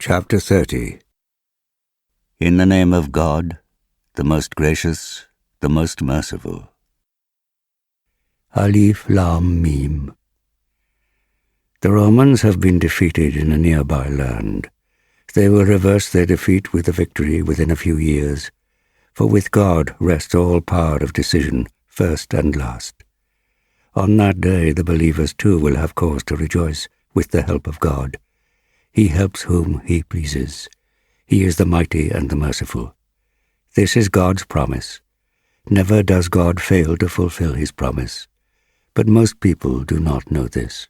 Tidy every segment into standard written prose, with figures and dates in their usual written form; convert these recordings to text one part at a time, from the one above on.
Chapter 30. In the name of God, the most gracious, the most merciful. Alif Lam Mim. The Romans have been defeated in a nearby land. They will reverse their defeat with a victory within a few years, for with God rests all power of decision, first and last. On that day the believers too will have cause to rejoice with the help of God. He helps whom he pleases. He is the mighty and the merciful. This is God's promise. Never does God fail to fulfill his promise. But most people do not know this.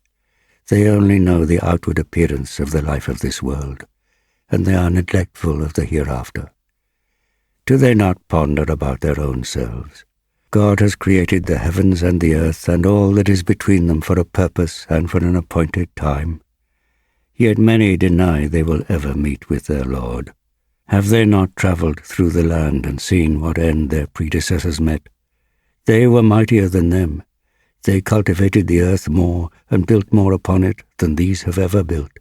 They only know the outward appearance of the life of this world, and they are neglectful of the hereafter. Do they not ponder about their own selves? God has created the heavens and the earth and all that is between them for a purpose and for an appointed time. Yet many deny they will ever meet with their Lord. Have they not travelled through the land and seen what end their predecessors met? They were mightier than them. They cultivated the earth more and built more upon it than these have ever built.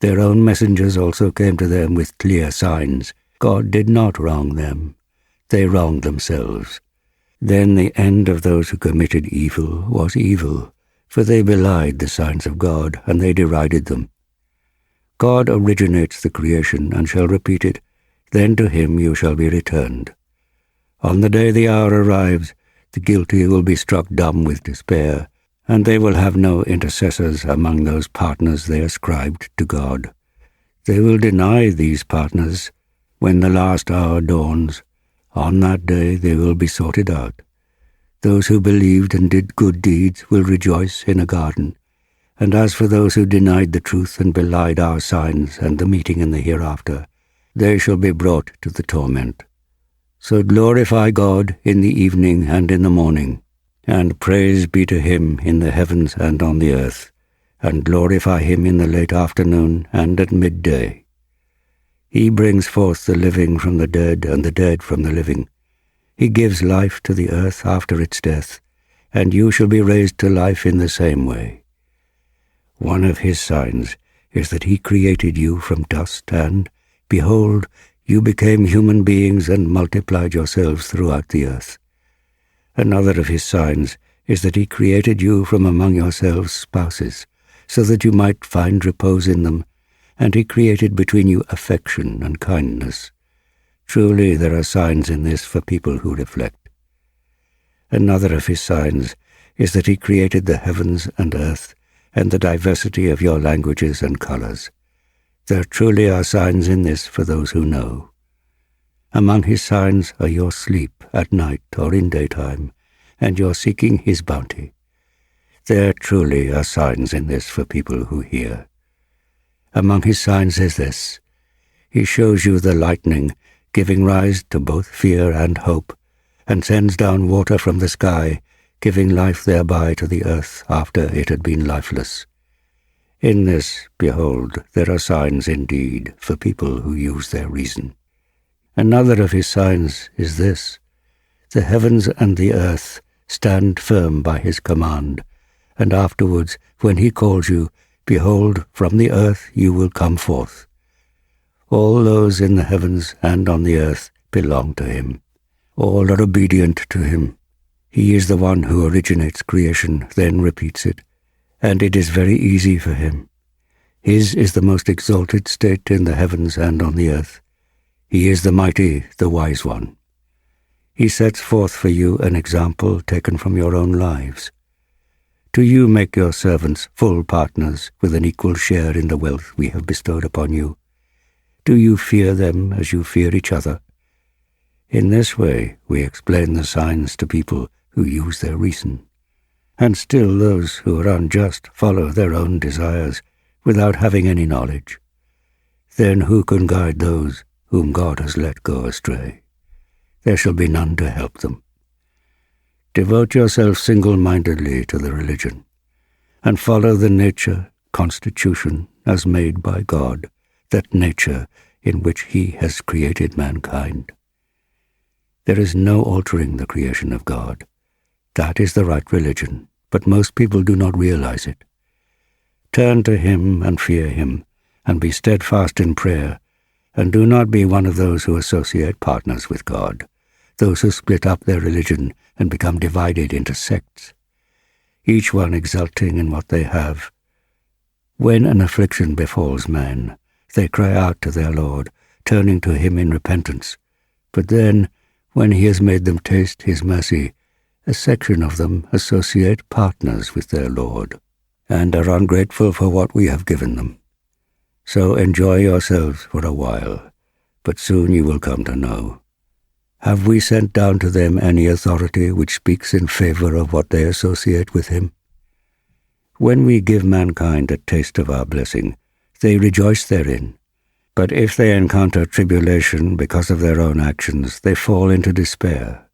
Their own messengers also came to them with clear signs. God did not wrong them. They wronged themselves. Then the end of those who committed evil was evil, for they belied the signs of God, and they derided them. God originates the creation and shall repeat it. Then to him you shall be returned. On the day the hour arrives, the guilty will be struck dumb with despair, and they will have no intercessors among those partners they ascribed to God. They will deny these partners when the last hour dawns. On that day they will be sorted out. Those who believed and did good deeds will rejoice in a garden. And as for those who denied the truth and belied our signs and the meeting in the hereafter, they shall be brought to the torment. So glorify God in the evening and in the morning, and praise be to him in the heavens and on the earth, and glorify him in the late afternoon and at midday. He brings forth the living from the dead and the dead from the living. He gives life to the earth after its death, and you shall be raised to life in the same way. One of his signs is that he created you from dust, and, behold, you became human beings and multiplied yourselves throughout the earth. Another of his signs is that he created you from among yourselves spouses, so that you might find repose in them, and he created between you affection and kindness. Truly there are signs in this for people who reflect. Another of his signs is that he created the heavens and earth, and the diversity of your languages and colors. There truly are signs in this for those who know. Among his signs are your sleep at night or in daytime, and your seeking his bounty. There truly are signs in this for people who hear. Among his signs is this: he shows you the lightning, giving rise to both fear and hope, and sends down water from the sky, giving life thereby to the earth after it had been lifeless. In this, behold, there are signs indeed for people who use their reason. Another of his signs is this: the heavens and the earth stand firm by his command, and afterwards, when he calls you, behold, from the earth you will come forth. All those in the heavens and on the earth belong to him. All are obedient to him. He is the one who originates creation, then repeats it, and it is very easy for him. His is the most exalted state in the heavens and on the earth. He is the mighty, the wise one. He sets forth for you an example taken from your own lives. Do you make your servants full partners with an equal share in the wealth we have bestowed upon you? Do you fear them as you fear each other? In this way we explain the signs to people who use their reason. And still those who are unjust follow their own desires without having any knowledge. Then who can guide those whom God has let go astray? There shall be none to help them. Devote yourself single-mindedly to the religion, and follow the nature, constitution, as made by God, that nature in which he has created mankind. There is no altering the creation of God. That is the right religion, but most people do not realize it. Turn to him and fear him, and be steadfast in prayer, and do not be one of those who associate partners with God, those who split up their religion and become divided into sects, each one exulting in what they have. When an affliction befalls men, they cry out to their Lord, turning to him in repentance. But then, when he has made them taste his mercy, a section of them associate partners with their Lord, and are ungrateful for what we have given them. So enjoy yourselves for a while, but soon you will come to know. Have we sent down to them any authority which speaks in favor of what they associate with him? When we give mankind a taste of our blessing, they rejoice therein. But if they encounter tribulation because of their own actions, they fall into despair.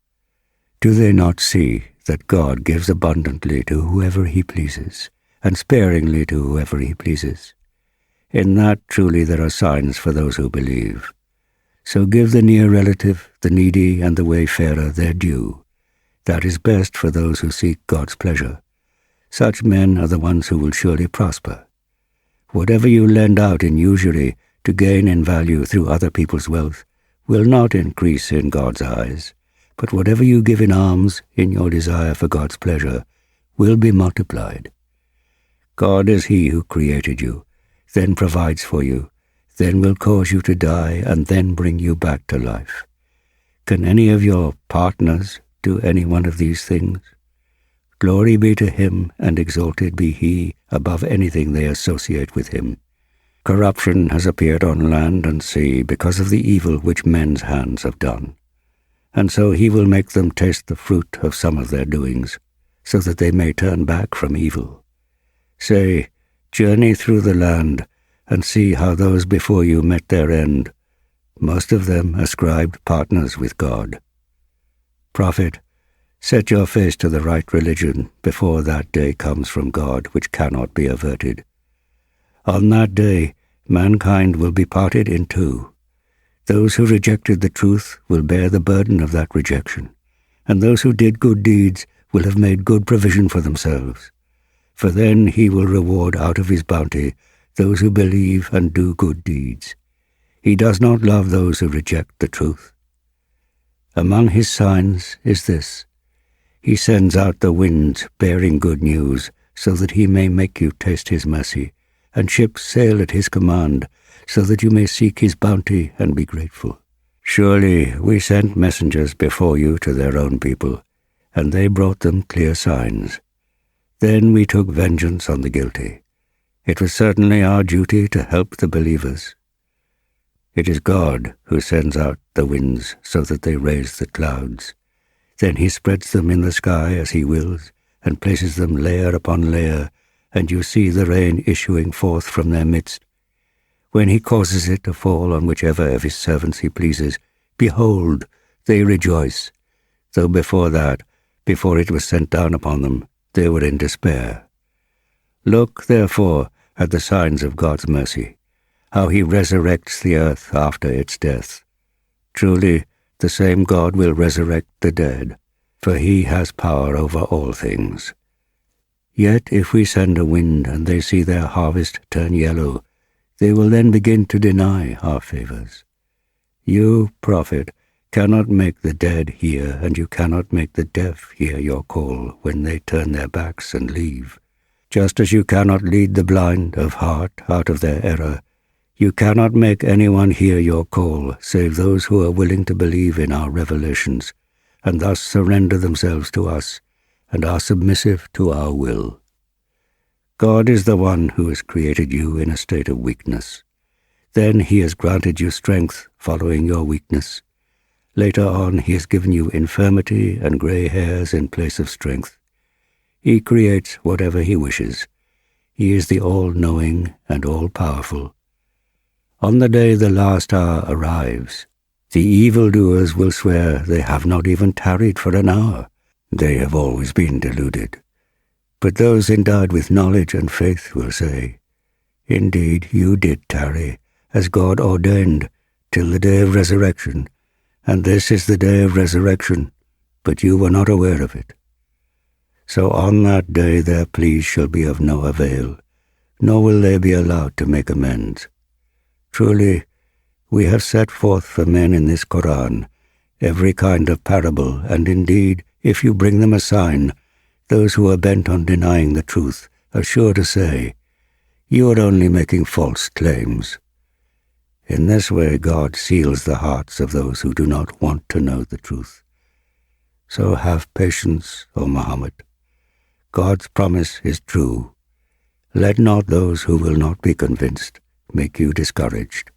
Do they not see that God gives abundantly to whoever he pleases, and sparingly to whoever he pleases? In that truly there are signs for those who believe. So give the near relative, the needy, and the wayfarer their due. That is best for those who seek God's pleasure. Such men are the ones who will surely prosper. Whatever you lend out in usury to gain in value through other people's wealth will not increase in God's eyes, but whatever you give in alms in your desire for God's pleasure will be multiplied. God is he who created you, then provides for you, then will cause you to die, and then bring you back to life. Can any of your partners do any one of these things? Glory be to him, and exalted be he above anything they associate with him. Corruption has appeared on land and sea because of the evil which men's hands have done. And so he will make them taste the fruit of some of their doings, so that they may turn back from evil. Say, journey through the land, and see how those before you met their end. Most of them ascribed partners with God. Prophet, set your face to the right religion before that day comes from God which cannot be averted. On that day, mankind will be parted in two. Those who rejected the truth will bear the burden of that rejection, and those who did good deeds will have made good provision for themselves. For then he will reward out of his bounty those who believe and do good deeds. He does not love those who reject the truth. Among his signs is this: he sends out the winds bearing good news, so that he may make you taste his mercy, and ships sail at his command, so that you may seek his bounty and be grateful. Surely we sent messengers before you to their own people, and they brought them clear signs. Then we took vengeance on the guilty. It was certainly our duty to help the believers. It is God who sends out the winds so that they raise the clouds. Then he spreads them in the sky as he wills, and places them layer upon layer, and you see the rain issuing forth from their midst. When he causes it to fall on whichever of his servants he pleases, behold, they rejoice, though before it was sent down upon them, they were in despair. Look, therefore, at the signs of God's mercy, how he resurrects the earth after its death. Truly, the same God will resurrect the dead, for he has power over all things. Yet if we send a wind and they see their harvest turn yellow, they will then begin to deny our favors. You, prophet, cannot make the dead hear, and you cannot make the deaf hear your call when they turn their backs and leave. Just as you cannot lead the blind of heart out of their error, you cannot make anyone hear your call save those who are willing to believe in our revelations, and thus surrender themselves to us, and are submissive to our will. God is the one who has created you in a state of weakness. Then he has granted you strength following your weakness. Later on he has given you infirmity and grey hairs in place of strength. He creates whatever he wishes. He is the all-knowing and all-powerful. On the day the last hour arrives, the evildoers will swear they have not even tarried for an hour. They have always been deluded. But those endowed with knowledge and faith will say, Indeed, you did tarry, as God ordained, till the day of resurrection, and this is the day of resurrection, but you were not aware of it. So on that day their pleas shall be of no avail, nor will they be allowed to make amends. Truly, we have set forth for men in this Qur'an every kind of parable, and indeed, if you bring them a sign, those who are bent on denying the truth are sure to say, "You are only making false claims." In this way, God seals the hearts of those who do not want to know the truth. So have patience, O Muhammad. God's promise is true. Let not those who will not be convinced make you discouraged.